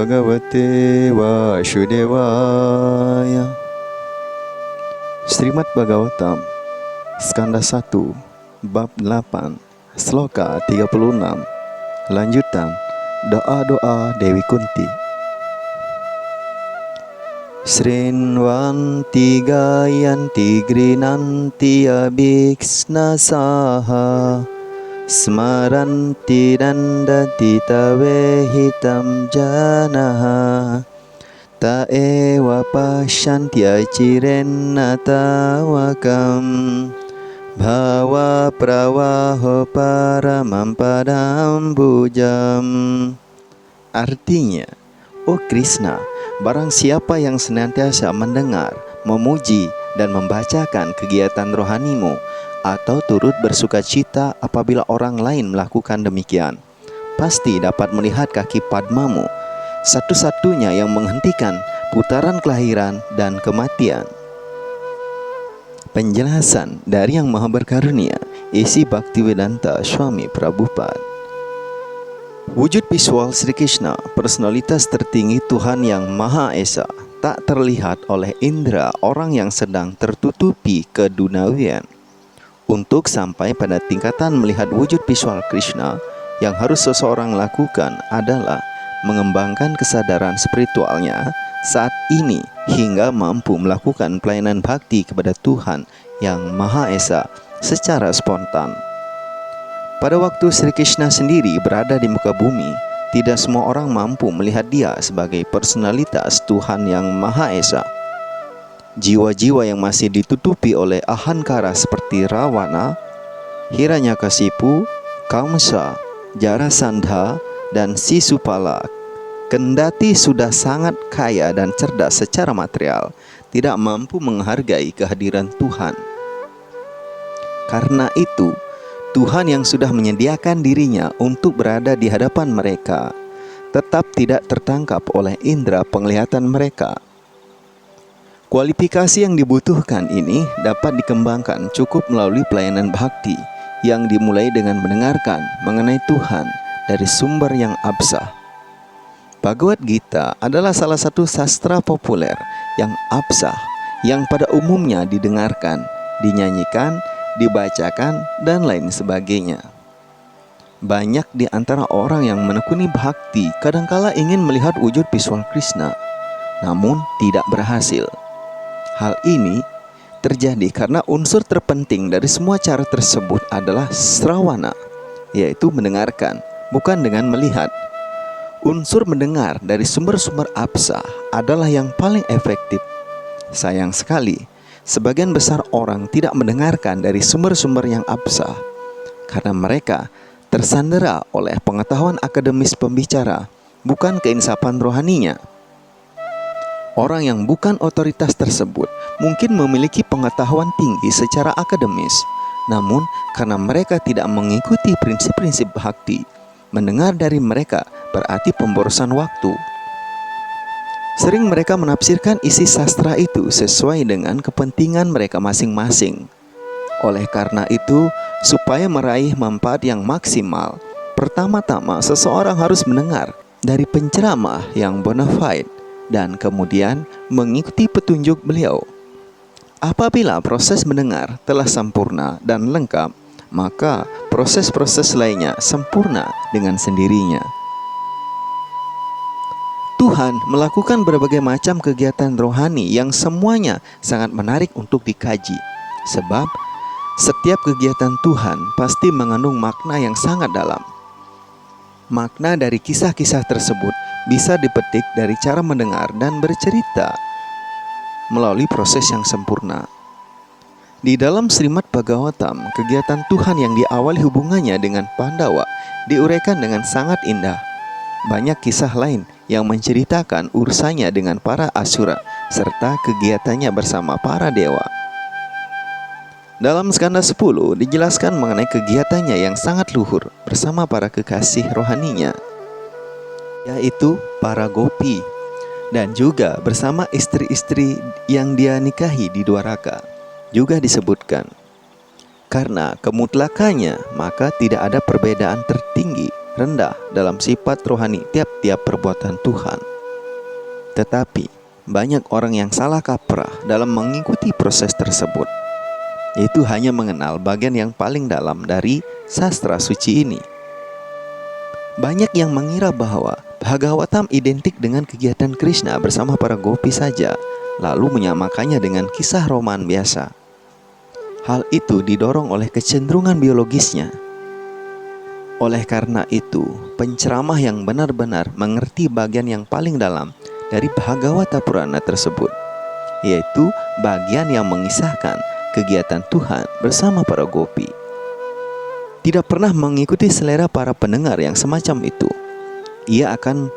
Bhagavate Vasudevaya. Srimad Bhagavatam Skanda 1 Bab 8 Sloka 36. Lanjutan doa-doa Dewi Kunti. Srinvanti gayanti grinanti abhiksnasaha smaranti dandati tavehitam janaha ta eva pasyanti acirenna tawakam bhava pravaho paramam padambujam. Artinya, oh Krishna, barang siapa yang senantiasa mendengar, memuji, dan membacakan kegiatan rohanimu, atau turut bersuka cita apabila orang lain melakukan demikian, pasti dapat melihat kaki Padmamu, satu-satunya yang menghentikan putaran kelahiran dan kematian. Penjelasan dari Yang Maha Berkarunia, isi Bhaktivedanta Swami Prabhupada. Wujud visual Sri Krishna, personalitas tertinggi Tuhan yang Maha Esa, tak terlihat oleh indera orang yang sedang tertutupi keduniawian. Untuk sampai pada tingkatan melihat wujud visual Krishna, yang harus seseorang lakukan adalah mengembangkan kesadaran spiritualnya saat ini hingga mampu melakukan pelayanan bakti kepada Tuhan yang Maha Esa secara spontan. Pada waktu Sri Krishna sendiri berada di muka bumi, tidak semua orang mampu melihat dia sebagai personalitas Tuhan yang Maha Esa. Jiwa-jiwa yang masih ditutupi oleh ahankara seperti Rawana, Hiranyakasipu, Kamsa, Jarasandha, dan Sisupala, kendati sudah sangat kaya dan cerdas secara material, tidak mampu menghargai kehadiran Tuhan. Karena itu, Tuhan yang sudah menyediakan dirinya untuk berada di hadapan mereka, tetap tidak tertangkap oleh indera penglihatan mereka. Kualifikasi yang dibutuhkan ini dapat dikembangkan cukup melalui pelayanan bakti yang dimulai dengan mendengarkan mengenai Tuhan dari sumber yang absah. Bhagavad Gita adalah salah satu sastra populer yang absah, yang pada umumnya didengarkan, dinyanyikan, dibacakan, dan lain sebagainya. Banyak di antara orang yang menekuni bhakti kadangkala ingin melihat wujud visual Krishna, namun tidak berhasil. Hal ini terjadi karena unsur terpenting dari semua cara tersebut adalah srawana, yaitu mendengarkan, bukan dengan melihat. Unsur mendengar dari sumber-sumber absah adalah yang paling efektif. Sayang sekali, sebagian besar orang tidak mendengarkan dari sumber-sumber yang absah karena mereka tersandera oleh pengetahuan akademis pembicara, bukan keinsapan rohaninya. Orang yang bukan otoritas tersebut mungkin memiliki pengetahuan tinggi secara akademis, namun karena mereka tidak mengikuti prinsip-prinsip bhakti, mendengar dari mereka berarti pemborosan waktu. Sering mereka menafsirkan isi sastra itu sesuai dengan kepentingan mereka masing-masing. Oleh karena itu, supaya meraih manfaat yang maksimal, pertama-tama seseorang harus mendengar dari penceramah yang bona fide dan kemudian mengikuti petunjuk beliau. Apabila proses mendengar telah sempurna dan lengkap, maka proses-proses lainnya sempurna dengan sendirinya. Tuhan melakukan berbagai macam kegiatan rohani yang semuanya sangat menarik untuk dikaji, sebab setiap kegiatan Tuhan pasti mengandung makna yang sangat dalam. Makna dari kisah-kisah tersebut bisa dipetik dari cara mendengar dan bercerita melalui proses yang sempurna. Di dalam Srimad Bhagavatam, kegiatan Tuhan yang diawali hubungannya dengan Pandawa diuraikan dengan sangat indah. Banyak kisah lain yang menceritakan urusannya dengan para asura serta kegiatannya bersama para dewa. Dalam skanda 10 dijelaskan mengenai kegiatannya yang sangat luhur bersama para kekasih rohaninya, yaitu para gopi, dan juga bersama istri-istri yang dia nikahi di Dwaraka. Juga disebutkan, karena kemutlakannya maka tidak ada perbedaan tertinggi rendah dalam sifat rohani tiap-tiap perbuatan Tuhan. Tetapi banyak orang yang salah kaprah dalam mengikuti proses tersebut, yaitu hanya mengenal bagian yang paling dalam dari sastra suci ini. Banyak yang mengira bahwa Bhagavatam identik dengan kegiatan Krishna bersama para gopi saja, lalu menyamakannya dengan kisah roman biasa. Hal itu didorong oleh kecenderungan biologisnya. Oleh karena itu, penceramah yang benar-benar mengerti bagian yang paling dalam dari Bhagavata Purana tersebut, yaitu bagian yang mengisahkan kegiatan Tuhan bersama para gopi, tidak pernah mengikuti selera para pendengar yang semacam itu. Ia akan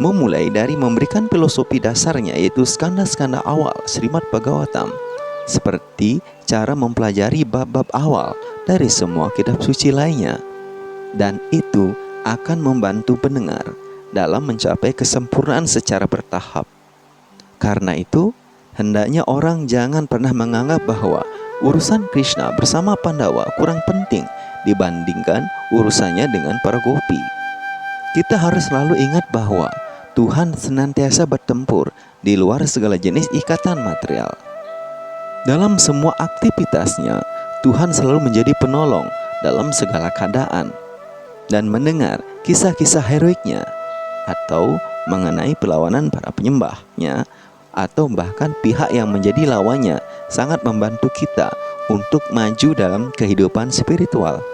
memulai dari memberikan filosofi dasarnya, yaitu skanda-skanda awal Srimad Bhagavatam, seperti cara mempelajari bab-bab awal dari semua kitab suci lainnya. Dan itu akan membantu pendengar dalam mencapai kesempurnaan secara bertahap. Karena itu, hendaknya orang jangan pernah menganggap bahwa urusan Krishna bersama Pandawa kurang penting dibandingkan urusannya dengan para gopi. Kita harus selalu ingat bahwa Tuhan senantiasa bertempur di luar segala jenis ikatan material. Dalam semua aktivitasnya, Tuhan selalu menjadi penolong dalam segala keadaan. Dan mendengar kisah-kisah heroiknya, atau mengenai perlawanan para penyembahnya, atau bahkan pihak yang menjadi lawannya, sangat membantu kita untuk maju dalam kehidupan spiritual.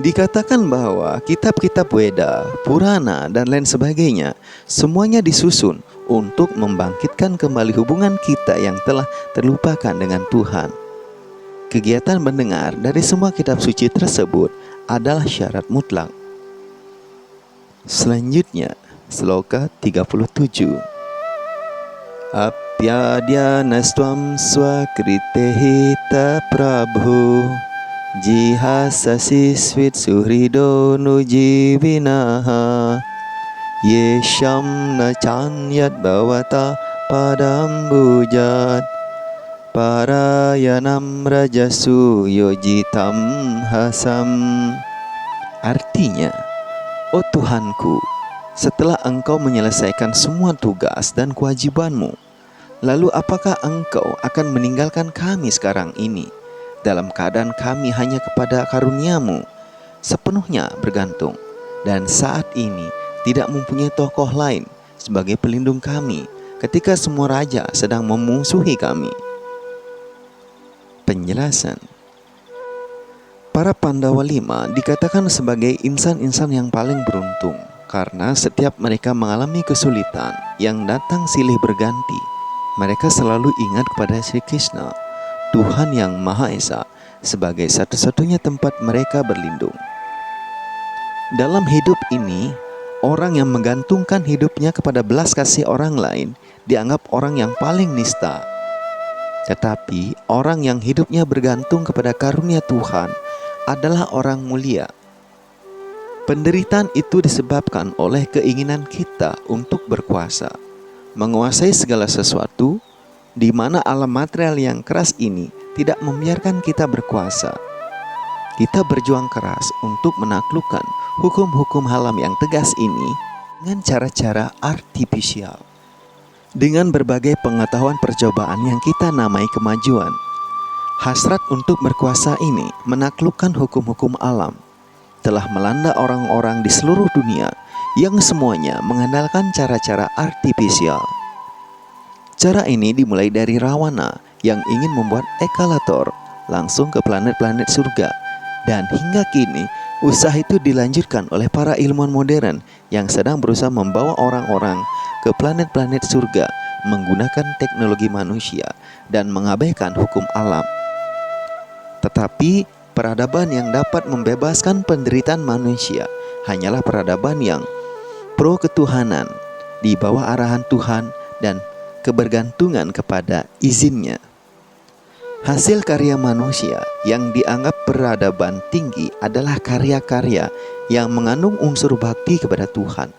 Dikatakan bahwa kitab-kitab Weda, Purana, dan lain sebagainya semuanya disusun untuk membangkitkan kembali hubungan kita yang telah terlupakan dengan Tuhan. Kegiatan mendengar dari semua kitab suci tersebut adalah syarat mutlak. Selanjutnya, sloka 37. Apyadyanastvam swakritehita prabhu jihasasi svit suhrido nujivinaha yesham na chanyat bhavata padambujat parayanam rajasu yojitam hasam. Artinya, oh Tuhanku, setelah Engkau menyelesaikan semua tugas dan kewajibanmu, lalu apakah Engkau akan meninggalkan kami sekarang ini dalam keadaan kami hanya kepada karunia-Mu sepenuhnya bergantung, dan saat ini tidak mempunyai tokoh lain sebagai pelindung kami ketika semua raja sedang memusuhi kami? Penjelasan. Para Pandawa 5 dikatakan sebagai insan-insan yang paling beruntung, karena setiap mereka mengalami kesulitan yang datang silih berganti, mereka selalu ingat kepada Sri Krishna, Tuhan yang Maha Esa, sebagai satu-satunya tempat mereka berlindung. Dalam hidup ini, orang yang menggantungkan hidupnya kepada belas kasih orang lain dianggap orang yang paling nista. Tetapi orang yang hidupnya bergantung kepada karunia Tuhan adalah orang mulia. Penderitaan itu disebabkan oleh keinginan kita untuk berkuasa, menguasai segala sesuatu, di mana alam material yang keras ini tidak membiarkan kita berkuasa. Kita berjuang keras untuk menaklukkan hukum-hukum alam yang tegas ini dengan cara-cara artifisial. Dengan berbagai pengetahuan percobaan yang kita namai kemajuan, hasrat untuk berkuasa ini menaklukkan hukum-hukum alam telah melanda orang-orang di seluruh dunia yang semuanya mengandalkan cara-cara artifisial. Cara ini dimulai dari Rawana yang ingin membuat ekalator langsung ke planet-planet surga, dan hingga kini usaha itu dilanjutkan oleh para ilmuwan modern yang sedang berusaha membawa orang-orang ke planet-planet surga menggunakan teknologi manusia dan mengabaikan hukum alam. Tetapi peradaban yang dapat membebaskan penderitaan manusia hanyalah peradaban yang pro ketuhanan, di bawah arahan Tuhan dan kebergantungan kepada izinnya. Hasil karya manusia yang dianggap peradaban tinggi adalah karya-karya yang mengandung unsur bakti kepada Tuhan,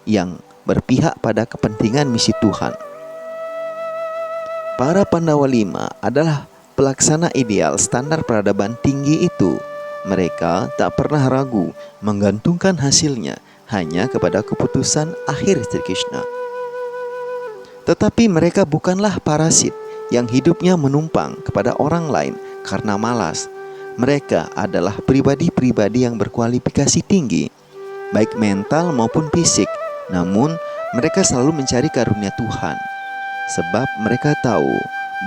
yang berpihak pada kepentingan misi Tuhan. Para Pandawa 5 adalah pelaksana ideal standar peradaban tinggi itu. Mereka tak pernah ragu menggantungkan hasilnya hanya kepada keputusan akhir Sri Krishna. Tetapi mereka bukanlah parasit yang hidupnya menumpang kepada orang lain karena malas. Mereka adalah pribadi-pribadi yang berkualifikasi tinggi, baik mental maupun fisik. Namun, mereka selalu mencari karunia Tuhan, sebab mereka tahu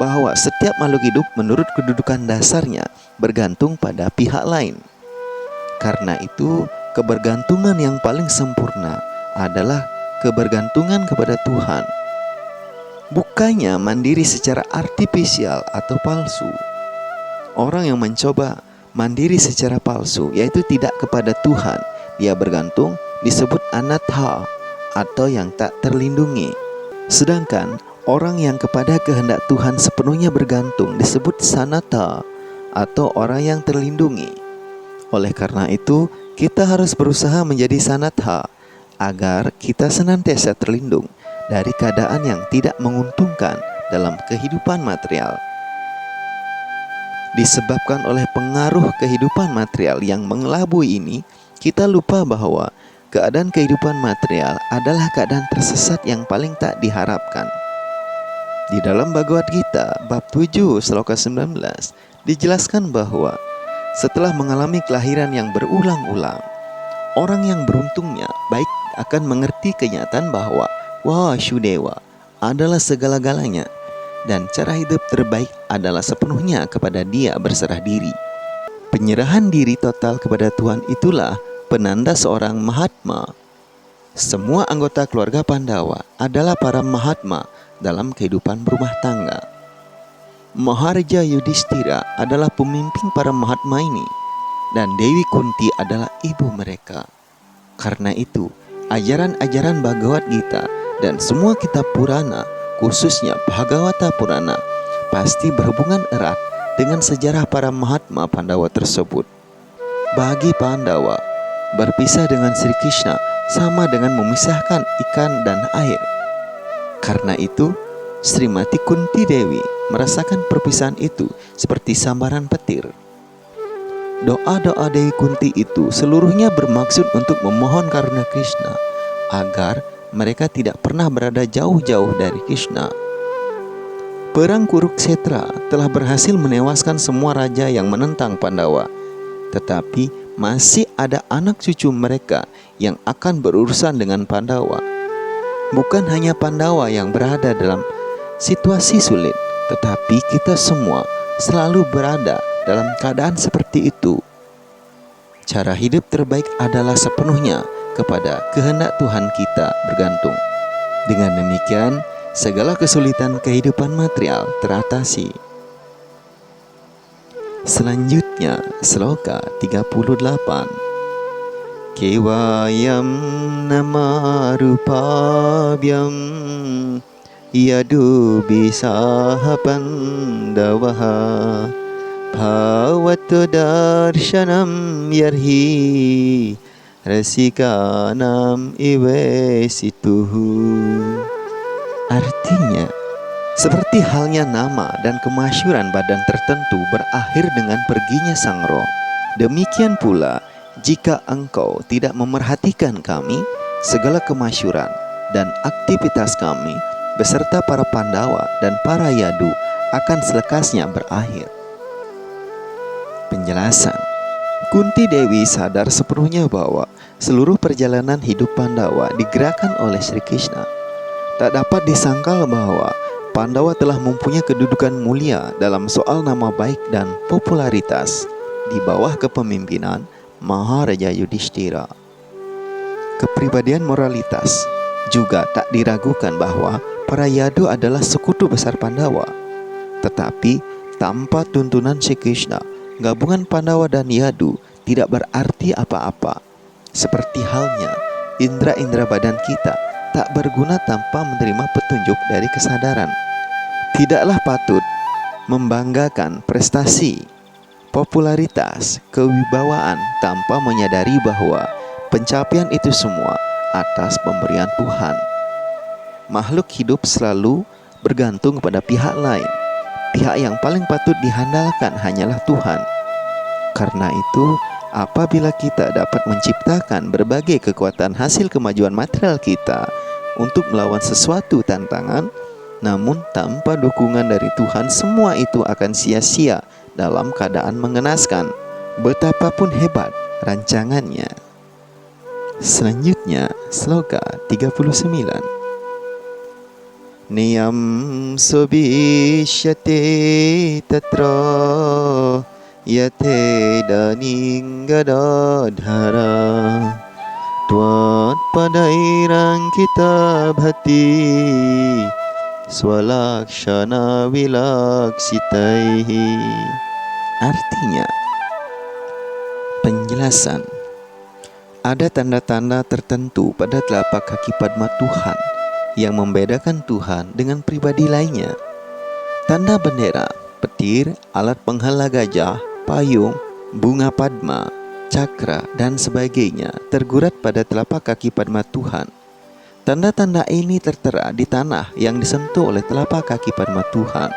bahwa setiap makhluk hidup menurut kedudukan dasarnya bergantung pada pihak lain. Karena itu, kebergantungan yang paling sempurna adalah kebergantungan kepada Tuhan. Bukannya mandiri secara artifisial atau palsu. Orang yang mencoba mandiri secara palsu, yaitu tidak kepada Tuhan, dia bergantung, disebut anatha atau yang tak terlindungi. Sedangkan orang yang kepada kehendak Tuhan sepenuhnya bergantung disebut sanatha atau orang yang terlindungi. Oleh karena itu, kita harus berusaha menjadi sanatha agar kita senantiasa terlindung dari keadaan yang tidak menguntungkan dalam kehidupan material. Disebabkan oleh pengaruh kehidupan material yang mengelabui ini, kita lupa bahwa keadaan kehidupan material adalah keadaan tersesat yang paling tak diharapkan. Di dalam Bhagavad Gita bab 7 sloka 19 dijelaskan bahwa setelah mengalami kelahiran yang berulang-ulang, orang yang beruntungnya baik akan mengerti kenyataan bahwa Vasudewa adalah segala-galanya, dan cara hidup terbaik adalah sepenuhnya kepada Dia berserah diri. Penyerahan diri total kepada Tuhan itulah penanda seorang Mahatma. Semua anggota keluarga Pandawa adalah para Mahatma dalam kehidupan berumah tangga. Maharaja Yudhishthira adalah pemimpin para Mahatma ini, dan Dewi Kunti adalah ibu mereka. Karena itu, ajaran-ajaran Bhagavad Gita dan semua kitab Purana, khususnya Bhagavata Purana, pasti berhubungan erat dengan sejarah para Mahatma Pandawa tersebut. Bagi Pandawa, berpisah dengan Sri Krishna sama dengan memisahkan ikan dan air. Karena itu, Srimati Kunti Dewi merasakan perpisahan itu seperti sambaran petir. Doa-doa Dewi Kunti itu seluruhnya bermaksud untuk memohon karunia Krishna agar mereka tidak pernah berada jauh-jauh dari Krishna. Perang Kurukshetra telah berhasil menewaskan semua raja yang menentang Pandawa, tetapi masih ada anak cucu mereka yang akan berurusan dengan Pandawa. Bukan hanya Pandawa yang berada dalam situasi sulit, tetapi kita semua selalu berada dalam keadaan seperti itu. Cara hidup terbaik adalah sepenuhnya kepada kehendak Tuhan kita bergantung. Dengan demikian, segala kesulitan kehidupan material teratasi. Selanjutnya, sloka 38. Kevayam namarupabhyam yadu bisaha pandavaha bhavatu darshanam yarhi rasikanam ivesituhu. Artinya, seperti halnya nama dan kemasyhuran badan tertentu berakhir dengan perginya sang roh, demikian pula jika engkau tidak memerhatikan kami, segala kemasyhuran dan aktivitas kami beserta para Pandawa dan para Yadu akan selekasnya berakhir. Penjelasan: Kunti Dewi sadar sepenuhnya bahwa seluruh perjalanan hidup Pandawa digerakkan oleh Sri Krishna. Tak dapat disangkal bahwa Pandawa telah mempunyai kedudukan mulia dalam soal nama baik dan popularitas di bawah kepemimpinan Maharaja Yudhishthira. Kepribadian moralitas juga tak diragukan bahwa para Yadu adalah sekutu besar Pandawa. Tetapi tanpa tuntunan Sri Krishna, gabungan Pandawa dan Yadu tidak berarti apa-apa. Seperti halnya indera-indera badan kita tak berguna tanpa menerima petunjuk dari kesadaran. Tidaklah patut membanggakan prestasi, popularitas, kewibawaan tanpa menyadari bahwa pencapaian itu semua atas pemberian Tuhan. Makhluk hidup selalu bergantung pada pihak lain. Pihak yang paling patut diandalkan hanyalah Tuhan. Karena itu, apabila kita dapat menciptakan berbagai kekuatan hasil kemajuan material kita untuk melawan sesuatu tantangan, Namun tanpa dukungan dari Tuhan, semua itu akan sia-sia dalam keadaan mengenaskan, betapapun hebat rancangannya. Selanjutnya, sloga 39. Niyam subishyate tatra yate daningadadhara Tuat padairang kita bhati swalakshana vilaksitaihi. Artinya, penjelasan. Ada tanda-tanda tertentu pada telapak kaki Padma Tuhan yang membedakan Tuhan dengan pribadi lainnya. Tanda bendera, petir, alat penghala gajah, payung, bunga padma, cakra, dan sebagainya tergurat pada telapak kaki Padma Tuhan. Tanda-tanda ini tertera di tanah yang disentuh oleh telapak kaki Padma Tuhan.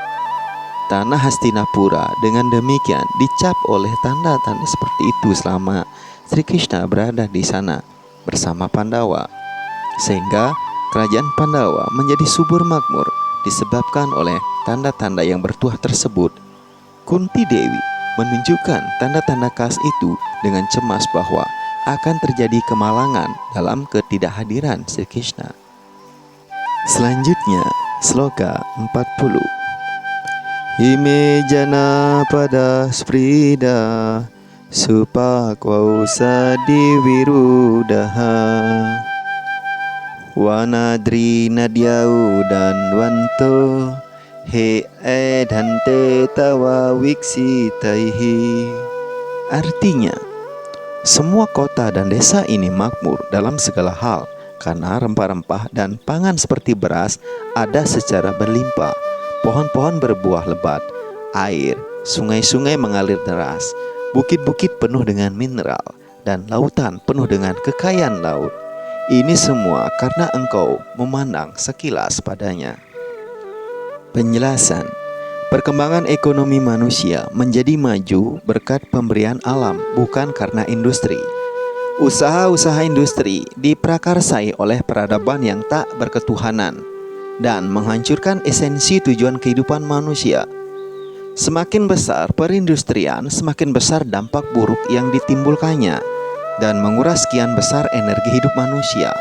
Tanah Hastinapura dengan demikian dicap oleh tanda-tanda seperti itu selama Sri Krishna berada di sana bersama Pandawa, sehingga kerajaan Pandawa menjadi subur makmur disebabkan oleh tanda-tanda yang bertuah tersebut. Kunti Dewi menunjukkan tanda-tanda khas itu dengan cemas bahwa akan terjadi kemalangan dalam ketidakhadiran Sri Krishna. Selanjutnya, sloga 40. Ime jana pada sprida supakwausa diwirudaha Wanadri Nadiau dan Wanto He edhante tawa wiksitaihi. Artinya, semua kota dan desa ini makmur dalam segala hal karena rempah-rempah dan pangan seperti beras ada secara berlimpah. Pohon-pohon berbuah lebat, air, sungai-sungai mengalir deras, bukit-bukit penuh dengan mineral, dan lautan penuh dengan kekayaan laut. Ini semua karena engkau memandang sekilas padanya. Penjelasan. Perkembangan ekonomi manusia menjadi maju berkat pemberian alam, bukan karena industri. Usaha-usaha industri diprakarsai oleh peradaban yang tak berketuhanan dan menghancurkan esensi tujuan kehidupan manusia. Semakin besar perindustrian, semakin besar dampak buruk yang ditimbulkannya dan menguras sekian besar energi hidup manusia.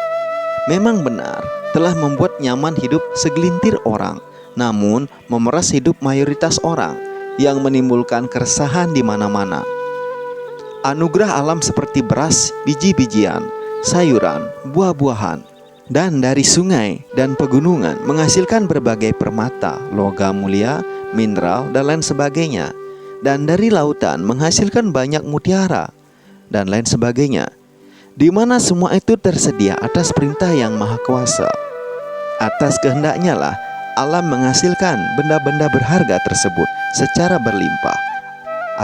Memang benar telah membuat nyaman hidup segelintir orang, namun memeras hidup mayoritas orang yang menimbulkan keresahan di mana-mana. Anugerah alam seperti beras, biji-bijian, sayuran, buah-buahan, dan dari sungai dan pegunungan menghasilkan berbagai permata, logam mulia, mineral, dan lain sebagainya. Dan dari lautan menghasilkan banyak mutiara dan lain sebagainya, di mana semua itu tersedia atas perintah yang maha kuasa. Atas kehendaknya lah alam menghasilkan benda-benda berharga tersebut secara berlimpah,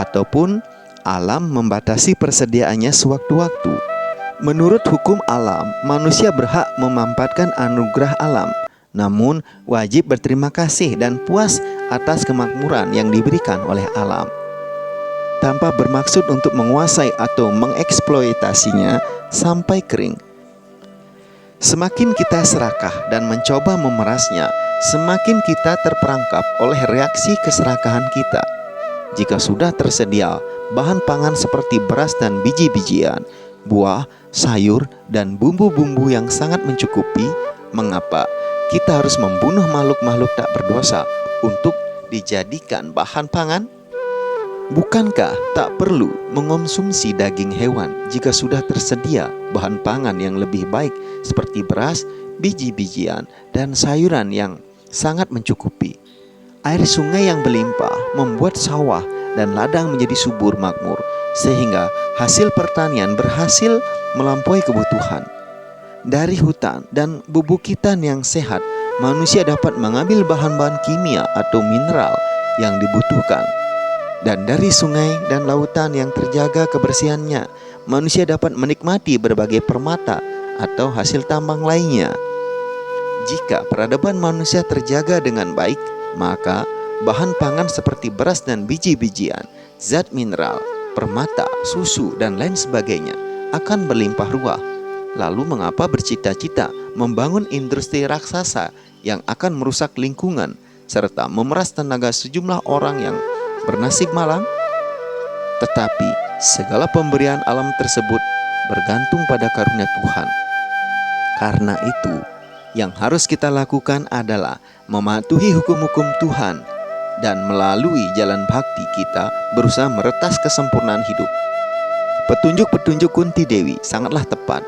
ataupun alam membatasi persediaannya sewaktu-waktu. Menurut hukum alam, manusia berhak memanfaatkan anugerah alam, namun wajib berterima kasih dan puas atas kemakmuran yang diberikan oleh alam, tanpa bermaksud untuk menguasai atau mengeksploitasinya sampai kering. Semakin kita serakah dan mencoba memerasnya, semakin kita terperangkap oleh reaksi keserakahan kita. Jika sudah tersedia bahan pangan seperti beras dan biji-bijian, buah, sayur, dan bumbu-bumbu yang sangat mencukupi, mengapa kita harus membunuh makhluk-makhluk tak berdosa untuk dijadikan bahan pangan? Bukankah tak perlu mengonsumsi daging hewan jika sudah tersedia bahan pangan yang lebih baik seperti beras, biji-bijian, dan sayuran yang sangat mencukupi? Air sungai yang berlimpah membuat sawah dan ladang menjadi subur makmur, sehingga hasil pertanian berhasil melampaui kebutuhan. Dari hutan dan bebukitan yang sehat, manusia dapat mengambil bahan-bahan kimia atau mineral yang dibutuhkan. Dan dari sungai dan lautan yang terjaga kebersihannya, manusia dapat menikmati berbagai permata atau hasil tambang lainnya. Jika peradaban manusia terjaga dengan baik, maka bahan pangan seperti beras dan biji-bijian, zat mineral, permata, susu, dan lain sebagainya akan berlimpah ruah. Lalu mengapa bercita-cita membangun industri raksasa yang akan merusak lingkungan serta memeras tenaga sejumlah orang yang bernasib malang? Tetapi segala pemberian alam tersebut bergantung pada karunia Tuhan. Karena itu, yang harus kita lakukan adalah mematuhi hukum-hukum Tuhan dan melalui jalan bakti kita berusaha meretas kesempurnaan hidup. Petunjuk-petunjuk Kunti Dewi sangatlah tepat.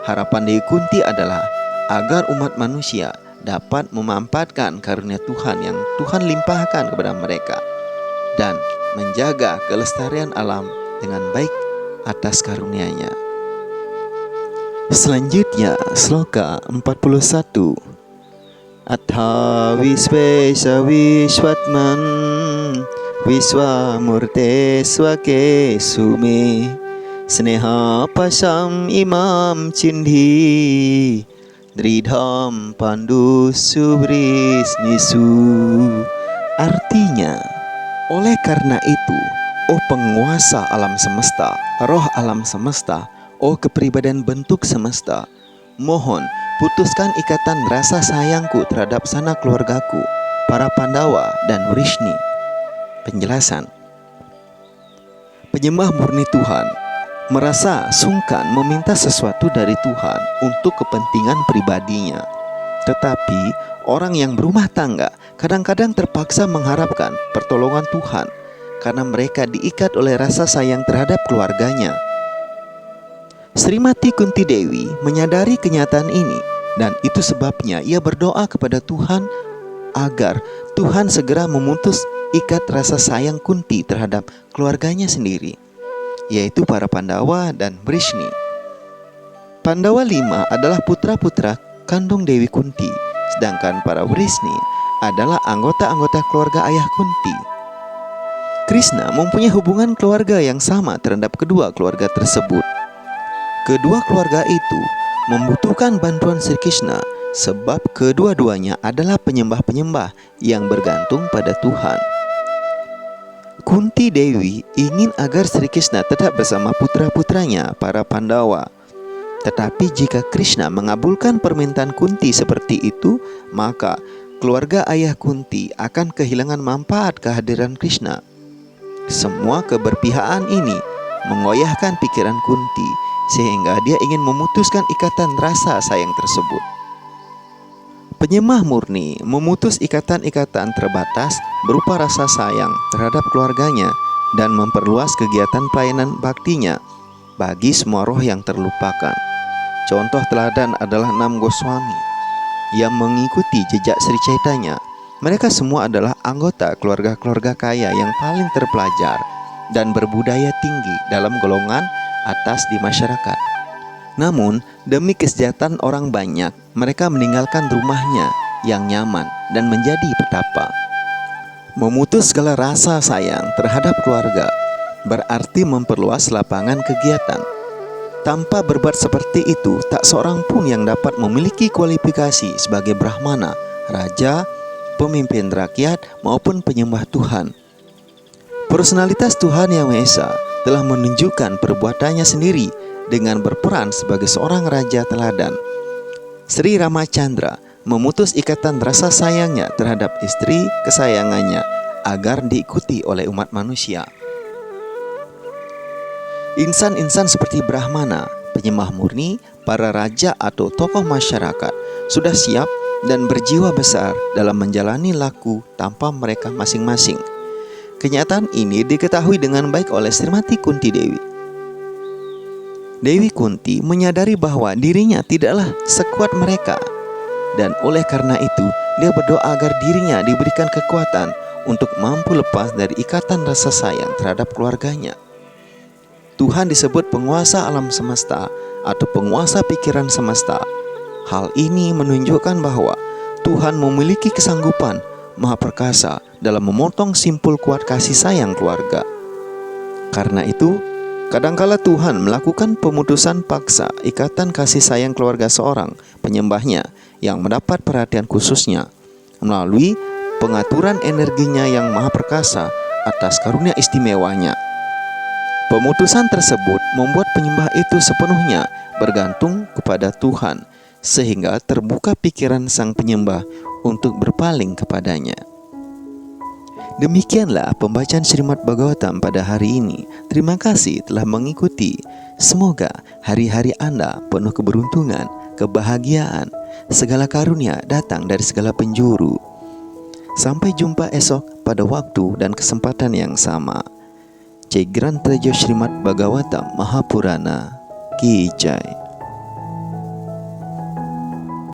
Harapan Dewi Kunti adalah agar umat manusia dapat memanfaatkan karunia Tuhan yang Tuhan limpahkan kepada mereka dan menjaga kelestarian alam dengan baik atas karunia-Nya. Selanjutnya, sloka 41. Atha Visvesa Vishwatman Vishwamurte Swake Sume Sneha Pasam Imam Cindhi Dridham Pandu Subrisnisu. Artinya, oleh karena itu, oh penguasa alam semesta, roh alam semesta, oh kepribadian bentuk semesta, mohon putuskan ikatan rasa sayangku terhadap sanak keluargaku, para Pandawa dan Vrishni. Penjelasan: penyembah murni Tuhan merasa sungkan meminta sesuatu dari Tuhan untuk kepentingan pribadinya. Tetapi orang yang berumah tangga kadang-kadang terpaksa mengharapkan pertolongan Tuhan karena mereka diikat oleh rasa sayang terhadap keluarganya. Srimati Kunti Dewi menyadari kenyataan ini, dan itu sebabnya ia berdoa kepada Tuhan agar Tuhan segera memutus ikat rasa sayang Kunti terhadap keluarganya sendiri, yaitu para Pandawa dan Vrishni. Pandawa 5 adalah putra-putra kandung Dewi Kunti, sedangkan para Vrishni adalah anggota-anggota keluarga ayah Kunti. Krishna mempunyai hubungan keluarga yang sama terhadap kedua keluarga tersebut. Kedua keluarga itu membutuhkan bantuan Sri Krishna sebab kedua-duanya adalah penyembah-penyembah yang bergantung pada Tuhan. Kunti Dewi ingin agar Sri Krishna tetap bersama putra-putranya para Pandawa. Tetapi jika Krishna mengabulkan permintaan Kunti seperti itu, maka keluarga ayah Kunti akan kehilangan manfaat kehadiran Krishna. Semua keberpihakan ini mengoyahkan pikiran Kunti, sehingga dia ingin memutuskan ikatan rasa sayang tersebut. Penyembah murni memutus ikatan-ikatan terbatas berupa rasa sayang terhadap keluarganya dan memperluas kegiatan pelayanan baktinya bagi semua roh yang terlupakan. Contoh teladan adalah 6 Goswami yang mengikuti jejak Sri Chaitanya. Mereka semua adalah anggota keluarga-keluarga kaya yang paling terpelajar dan berbudaya tinggi dalam golongan atas di masyarakat. Namun, demi kesejahteraan orang banyak, mereka meninggalkan rumahnya yang nyaman dan menjadi petapa. Memutus segala rasa sayang terhadap keluarga berarti memperluas lapangan kegiatan. Tanpa berbuat seperti itu, tak seorang pun yang dapat memiliki kualifikasi sebagai Brahmana, raja, pemimpin rakyat, maupun penyembah Tuhan. Personalitas Tuhan Yang Maha Esa telah menunjukkan perbuatannya sendiri dengan berperan sebagai seorang raja teladan. Sri Ramachandra memutus ikatan rasa sayangnya terhadap istri kesayangannya agar diikuti oleh umat manusia. Insan-insan seperti Brahmana, penyembah murni, para raja atau tokoh masyarakat sudah siap dan berjiwa besar dalam menjalani laku tanpa mereka masing-masing. Kenyataan ini diketahui dengan baik oleh Srimati Kunti Dewi. Dewi Kunti menyadari bahwa dirinya tidaklah sekuat mereka, dan oleh karena itu dia berdoa agar dirinya diberikan kekuatan untuk mampu lepas dari ikatan rasa sayang terhadap keluarganya. Tuhan disebut penguasa alam semesta atau penguasa pikiran semesta. Hal ini menunjukkan bahwa Tuhan memiliki kesanggupan maha perkasa dalam memotong simpul kuat kasih sayang keluarga. Karena itu, kadangkala Tuhan melakukan pemutusan paksa ikatan kasih sayang keluarga seorang penyembahnya yang mendapat perhatian khususnya melalui pengaturan energinya yang maha perkasa atas karunia istimewanya. Pemutusan tersebut membuat penyembah itu sepenuhnya bergantung kepada Tuhan, sehingga terbuka pikiran sang penyembah untuk berpaling kepadanya. Demikianlah pembacaan Srimad Bhagavatam pada hari ini. Terima kasih telah mengikuti. Semoga hari-hari Anda penuh keberuntungan, kebahagiaan, segala karunia datang dari segala penjuru. Sampai jumpa esok pada waktu dan kesempatan yang sama. Jai Grand Tejo Srimad Bhagavatam Mahapurana Ki Jai.